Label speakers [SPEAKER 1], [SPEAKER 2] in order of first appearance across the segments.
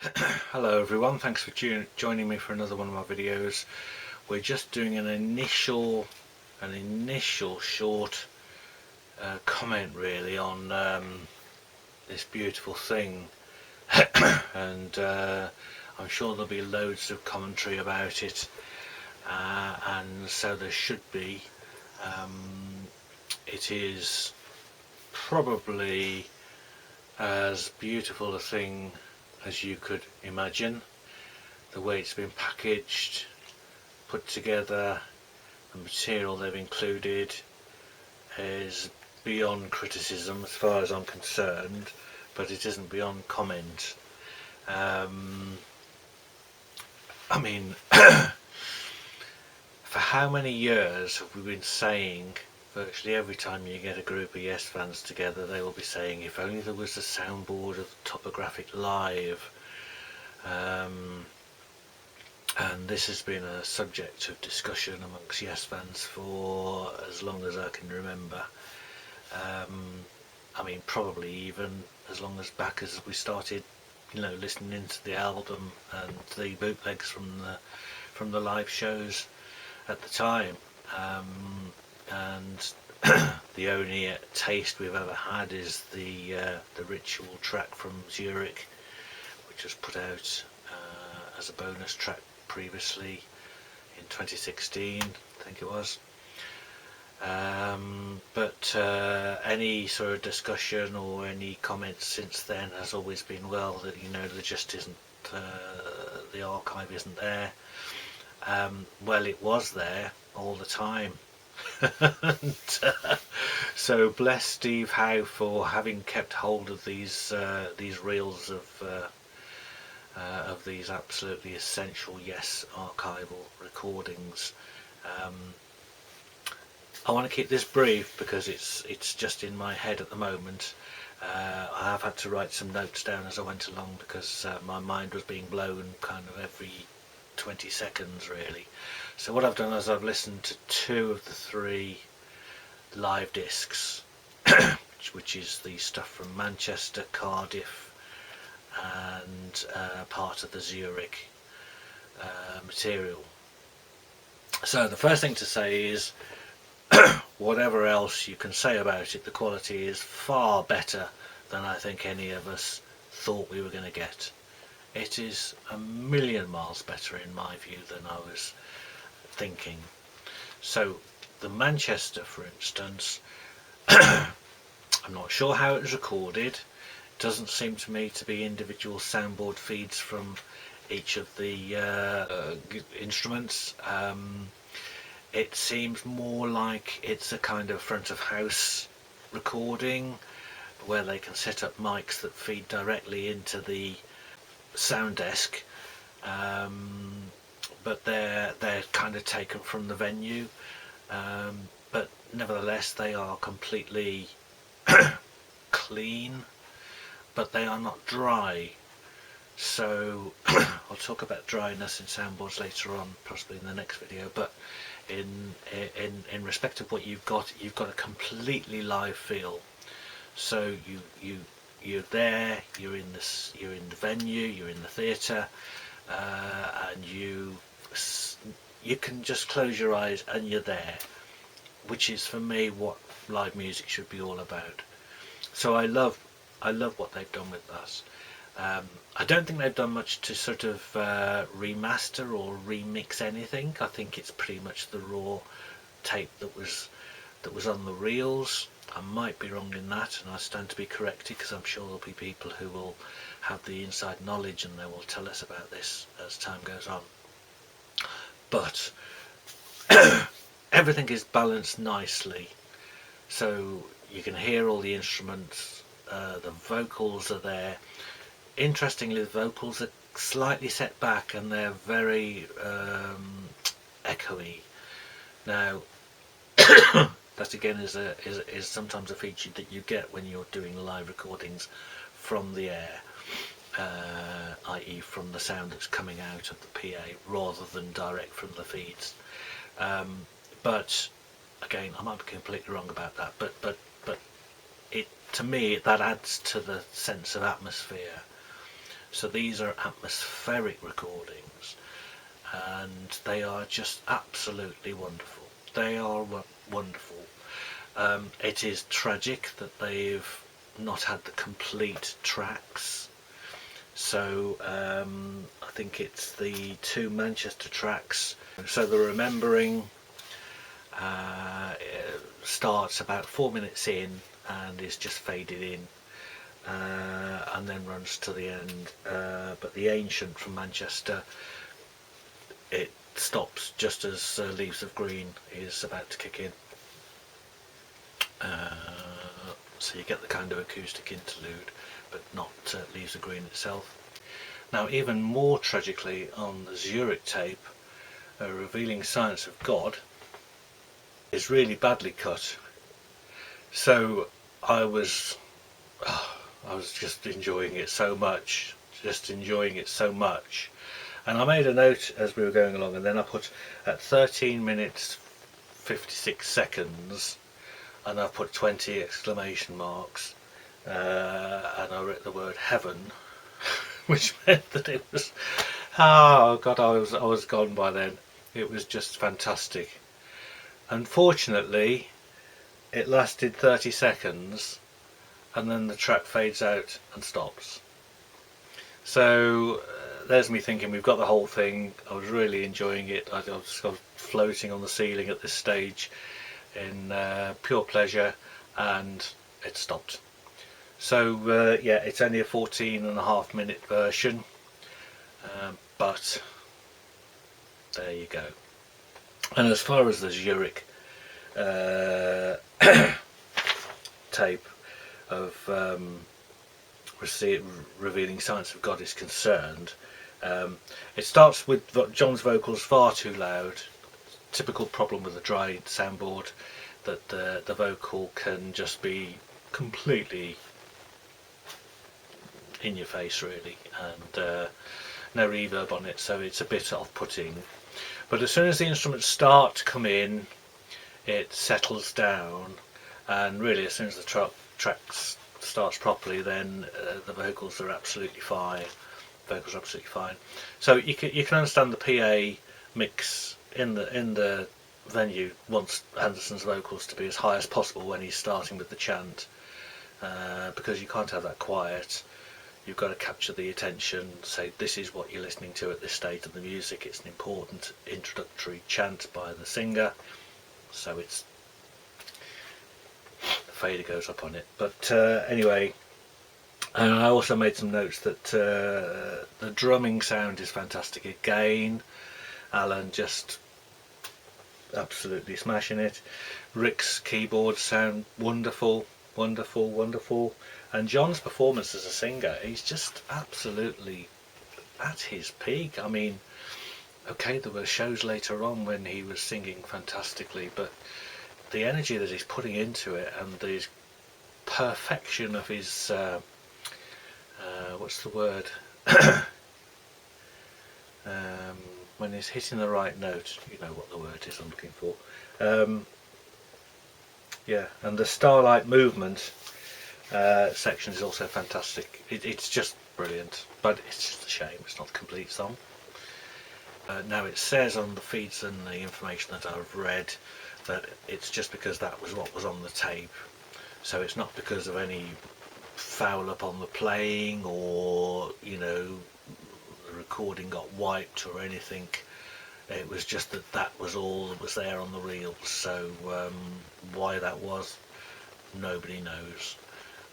[SPEAKER 1] Hello everyone, thanks for joining me for another one of my videos. We're just doing an initial short comment really on this beautiful thing and I'm sure there'll be loads of commentary about it, and so there should be. It is probably as beautiful a thing as you could imagine. The way it's been packaged, put together, the material they've included is beyond criticism as far as I'm concerned, but it isn't beyond comment. I mean, for how many years have we been saying, virtually every time you get a group of Yes fans together, they will be saying, if only there was a soundboard of Topographic Live. And this has been a subject of discussion amongst Yes fans for as long as I can remember. I mean, probably even as long as back as we started, listening into the album and the bootlegs from the live shows at the time. And the only taste we've ever had is the Ritual track from Zurich, which was put out as a bonus track previously in 2016, I think it was. But any sort of discussion or any comments since then has always been, well, that there just isn't, the archive isn't there. Well, it was there all the time. And, so bless Steve Howe for having kept hold of these reels of these absolutely essential Yes archival recordings. I want to keep this brief because it's just in my head at the moment. I have had to write some notes down as I went along because my mind was being blown kind of every 20 seconds really. So what I've done is I've listened to 2 of the 3 live discs, which is the stuff from Manchester, Cardiff and part of the Zurich material. So the first thing to say is, whatever else you can say about it, the quality is far better than I think any of us thought we were going to get. It is a million miles better in my view than I was thinking. So the Manchester, for instance, I'm not sure how it was recorded. It doesn't seem to me to be individual soundboard feeds from each of the instruments. It seems more like it's a kind of front of house recording where they can set up mics that feed directly into the sound desk, but they're kind of taken from the venue, but nevertheless they are completely clean, but they are not dry. So I'll talk about dryness in soundboards later on, possibly in the next video, but in respect of what you've got a completely live feel. So you're there, you're in the venue, you're in the theatre, and you can just close your eyes and you're there, which is for me what live music should be all about. So I love what they've done with that. I don't think they've done much to sort of remaster or remix anything. I think it's pretty much the raw tape that was on the reels. I might be wrong in that, and I stand to be corrected because I'm sure there'll be people who will have the inside knowledge and they will tell us about this as time goes on. But everything is balanced nicely, so you can hear all the instruments. The vocals are there. Interestingly, the vocals are slightly set back and they're very echoey. Now that again is sometimes a feature that you get when you're doing live recordings from the air, i.e. from the sound that's coming out of the PA rather than direct from the feeds. But again, I might be completely wrong about that, but it, to me, that adds to the sense of atmosphere. So these are atmospheric recordings, and they are just absolutely wonderful. They are wonderful. It is tragic that they've not had the complete tracks. So I think it's the 2 Manchester tracks. So the Remembering starts about 4 minutes in and is just faded in, and then runs to the end. But the Ancient from Manchester, it stops just as Leaves of Green is about to kick in. So you get the kind of acoustic interlude, but not Leaves of Green itself. Now, even more tragically, on the Zurich tape, Revealing Science of God is really badly cut. So I was just enjoying it so much, And I made a note as we were going along, and then I put at 13 minutes 56 seconds, and I put 20 exclamation marks, and I wrote the word heaven, which meant that it was, oh God, I was gone by then. It was just fantastic. Unfortunately, it lasted 30 seconds, and then the track fades out and stops. So there's me thinking we've got the whole thing. I was really enjoying it. I was floating on the ceiling at this stage in pure pleasure, and it stopped. So yeah, it's only a 14.5 minute version, but there you go. And as far as the Zurich tape of Revealing Science of God is concerned, it starts with John's vocals far too loud. Typical problem with a dry soundboard, that the vocal can just be completely in your face really, and no reverb on it, so it's a bit off-putting. But as soon as the instruments start to come in, it settles down, and really as soon as the track starts properly, then the vocals are absolutely fine. So you can understand the PA mix in the venue wants Anderson's vocals to be as high as possible when he's starting with the chant, because you can't have that quiet. You've got to capture the attention, say this is what you're listening to at this stage of the music. It's an important introductory chant by the singer, so it's the fader goes up on it. But anyway, and I also made some notes that the drumming sound is fantastic again. Alan just absolutely smashing it. Rick's keyboards sound wonderful, and John's performance as a singer, he's just absolutely at his peak. I mean, okay, there were shows later on when he was singing fantastically, but the energy that he's putting into it, and the perfection of his what's the word, when he's hitting the right note, you know what the word is I'm looking for. Yeah, and the Starlight Movement section is also fantastic. It's just brilliant, but it's just a shame it's not the complete song. Now it says on the feeds and the information that I've read that it's just because that was what was on the tape, so it's not because of any foul up on the playing, or you know, the recording got wiped or anything. It was just that was all that was there on the reels. So why that was, nobody knows.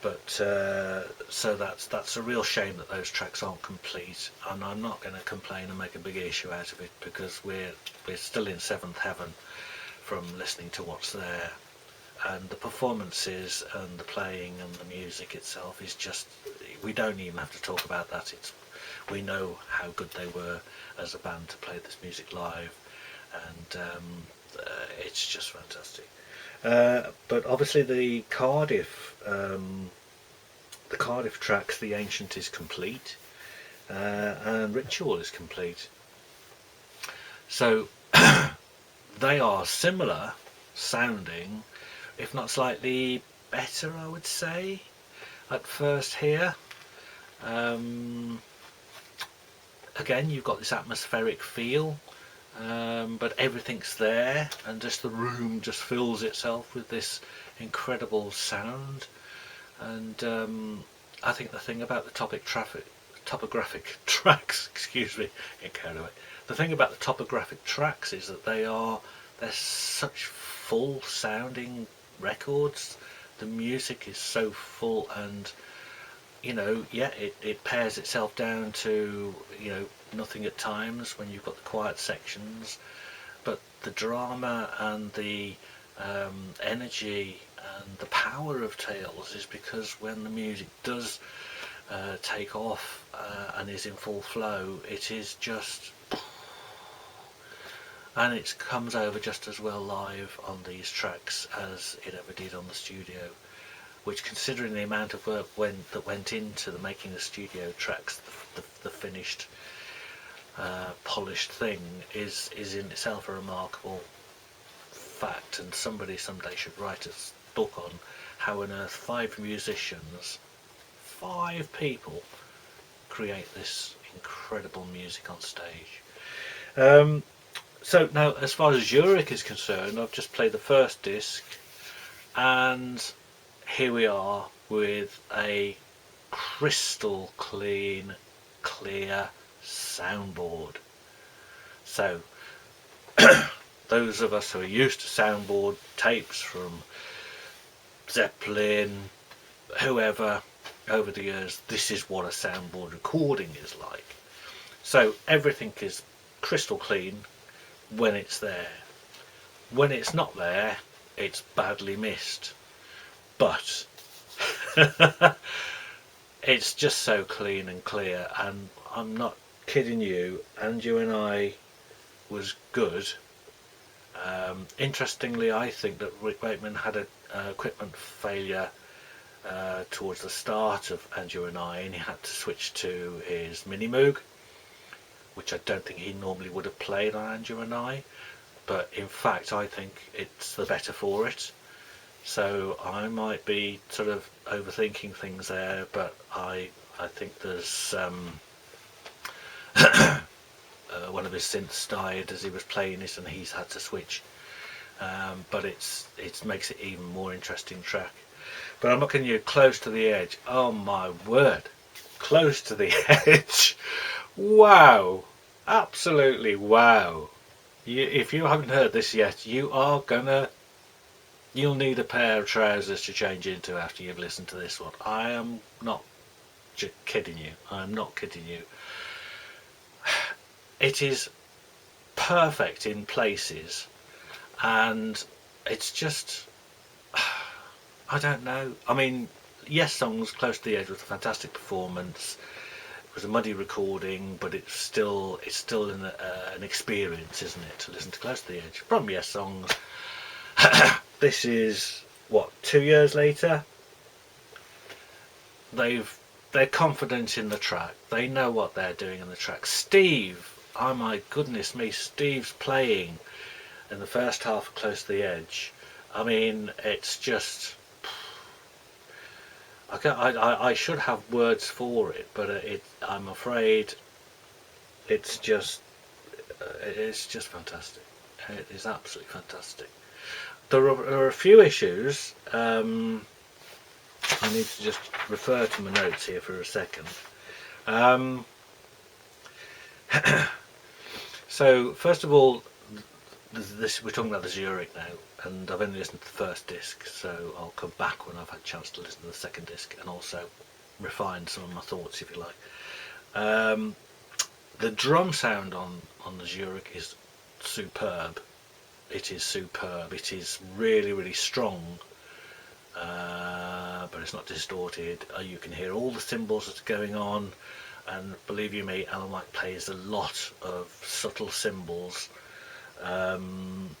[SPEAKER 1] But so that's a real shame that those tracks aren't complete, and I'm not going to complain and make a big issue out of it, because we're still in seventh heaven from listening to what's there. And the performances and the playing and the music itself is just, we don't even have to talk about that. We know how good they were as a band to play this music live, and it's just fantastic. But obviously the Cardiff tracks, The Ancient is complete, and Ritual is complete. So they are similar sounding, if not slightly better, I would say, at first here. again, you've got this atmospheric feel, but everything's there, and just the room just fills itself with this incredible sound. And I think the thing about the topographic tracks, excuse me, get carried away. The thing about the topographic tracks is that they're such full sounding records. The music is so full, and yeah, it pares itself down to nothing at times when you've got the quiet sections, but the drama and the energy and the power of Tales is because when the music does take off and is in full flow, it is just, and it comes over just as well live on these tracks as it ever did on the studio, which, considering the amount of work that went into the making the studio tracks, the finished polished thing is in itself a remarkable fact. And somebody someday should write a book on how on earth 5 musicians, 5 people, create this incredible music on stage. So now, as far as Zurich is concerned, I've just played the first disc, and here we are with a crystal clean, clear soundboard. So those of us who are used to soundboard tapes from Zeppelin, whoever, over the years, this is what a soundboard recording is like. So everything is crystal clean when it's there. When it's not there, it's badly missed. But it's just so clean and clear, and I'm not kidding you, Andrew and I was good. Interestingly, I think that Rick Wakeman had a equipment failure towards the start of Andrew and I, and he had to switch to his Mini Moog, which I don't think he normally would have played on Andrew and I, but in fact I think it's the better for it. So I might be sort of overthinking things there, but I think there's one of his synths died as he was playing it, and he's had to switch. But it makes it even more interesting track. But I'm looking you close to the edge. Oh my word, close to the edge. Wow, absolutely wow. If you haven't heard this yet, you'll need a pair of trousers to change into after you've listened to this one. I am not kidding you. I'm not kidding you. It is perfect in places, and it's just, I don't know. I mean, Yes Song's Close to the Edge was a fantastic performance. It was a muddy recording, but it's still an experience, isn't it, to listen to Close to the Edge from Yes Songs. This is what, 2 years later. They're confident in the track. They know what they're doing in the track. Steve, oh my goodness me, Steve's playing in the first half of Close to the Edge. I mean, it's just, I should have words for it, but I'm afraid it's just fantastic. It is absolutely fantastic. There are a few issues. I need to just refer to my notes here for a second. So first of all, we're talking about the Zurich now, and I've only listened to the first disc, so I'll come back when I've had a chance to listen to the second disc and also refine some of my thoughts, if you like. The drum sound on the Zurich is superb. It is superb. It is really, really strong, but it's not distorted. You can hear all the cymbals that are going on, and believe you me, Alan White plays a lot of subtle cymbals, and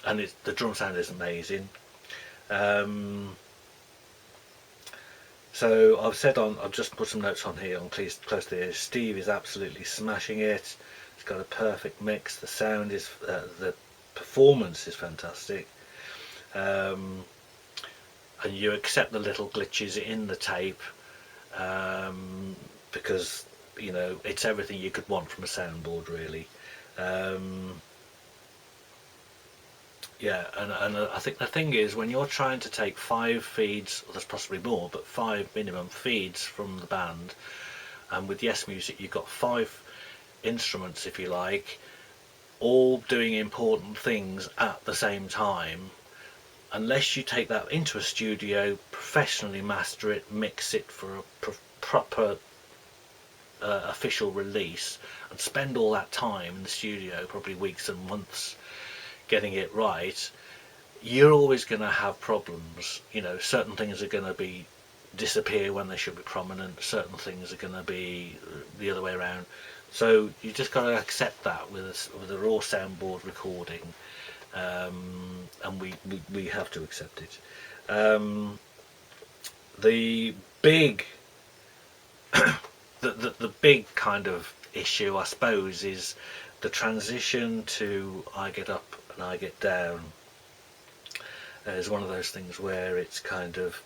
[SPEAKER 1] the drum sound is amazing. So I've just put some notes on here on Close to the Edge. Steve is absolutely smashing it. It's got a perfect mix. The sound is, the performance is fantastic. And you accept the little glitches in the tape, because you know, it's everything you could want from a soundboard, really. Yeah, and I think the thing is, when you're trying to take 5 feeds, or there's possibly more, but 5 minimum feeds from the band, and with Yes Music you've got 5 instruments, if you like, all doing important things at the same time. Unless you take that into a studio, professionally master it, mix it for a proper official release, and spend all that time in the studio, probably weeks and months, getting it right, you're always going to have problems. You know, certain things are going to be disappear when they should be prominent, certain things are going to be the other way around. So you just got to accept that with a raw soundboard recording, and we have to accept it. The big the big kind of issue, I suppose, is the transition to I Get Up and I Get Down. Is one of those things where it's kind of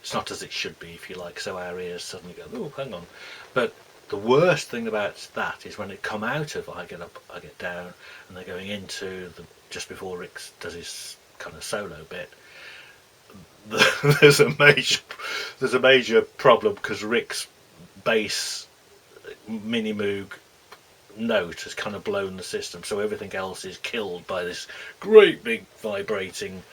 [SPEAKER 1] it's not as it should be, if you like, so our ears suddenly go, oh, hang on. But the worst thing about that is when it come out of I Get Up, I Get Down, and they're going into just before Rick does his kind of solo bit, there's a major problem, because Rick's bass mini moog note has kind of blown the system, so everything else is killed by this great big vibrating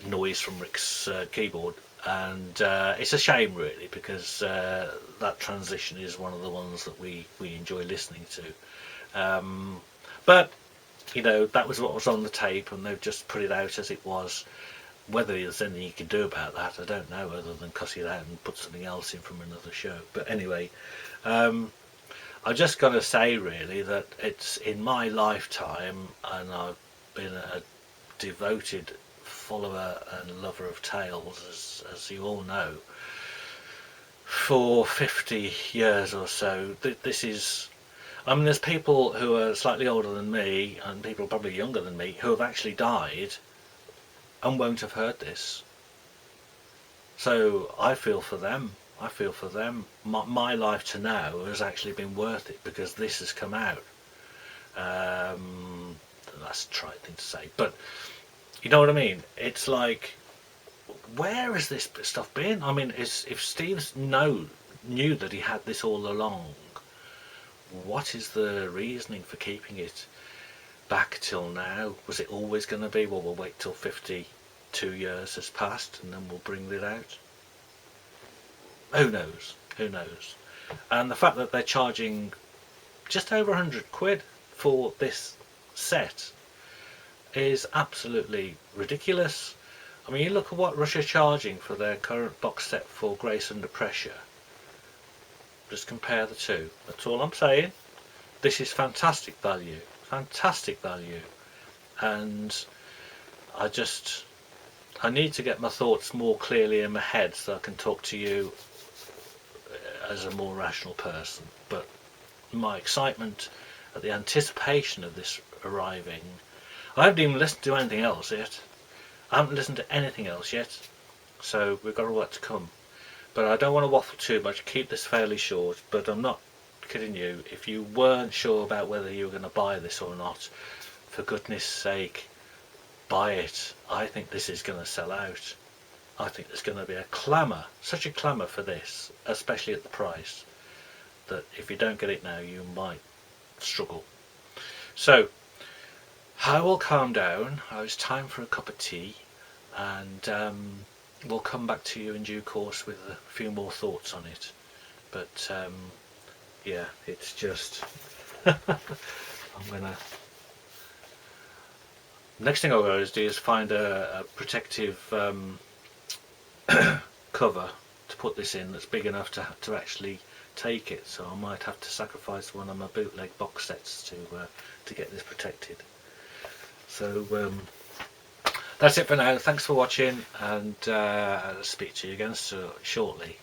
[SPEAKER 1] noise from Rick's keyboard. And it's a shame, really, because that transition is one of the ones that we enjoy listening to. But you know, that was what was on the tape, and they've just put it out as it was. Whether there's anything you can do about that, I don't know, other than cuss it out and put something else in from another show. But anyway, I'm just going to say, really, that it's in my lifetime, and I've been a devoted follower and lover of Tales, as you all know, for 50 years or so. This is, I mean, there's people who are slightly older than me, and people probably younger than me, who have actually died and won't have heard this. So I feel for them. I feel for them. My life to now has actually been worth it because this has come out. That's a trite thing to say, but you know what I mean? It's like, where has this stuff been? I mean, if Steve knew that he had this all along, what is the reasoning for keeping it back till now? Was it always going to be, well, we'll wait till 52 years has passed and then we'll bring it out? Who knows? Who knows? And the fact that they're charging just over 100 quid for this set is absolutely ridiculous. I mean, you look at what Rush are charging for their current box set for Grace Under Pressure. Just compare the two. That's all I'm saying. This is fantastic value. Fantastic value. And I need to get my thoughts more clearly in my head so I can talk to you as a more rational person. But my excitement at the anticipation of this arriving, I haven't even listened to anything else yet. I haven't listened to anything else yet, so we've got all that to come. But I don't want to waffle too much, keep this fairly short, but I'm not kidding you. If you weren't sure about whether you were going to buy this or not, for goodness sake, buy it. I think this is going to sell out. I think there's going to be a clamour, such a clamour for this, especially at the price, that if you don't get it now you might struggle. So I will calm down. It's time for a cup of tea, and we'll come back to you in due course with a few more thoughts on it. But yeah, it's just next thing I'll go do is find a protective cover to put this in that's big enough to actually take it. So I might have to sacrifice one of my bootleg box sets to get this protected. So that's it for now. Thanks for watching, and I'll speak to you again shortly.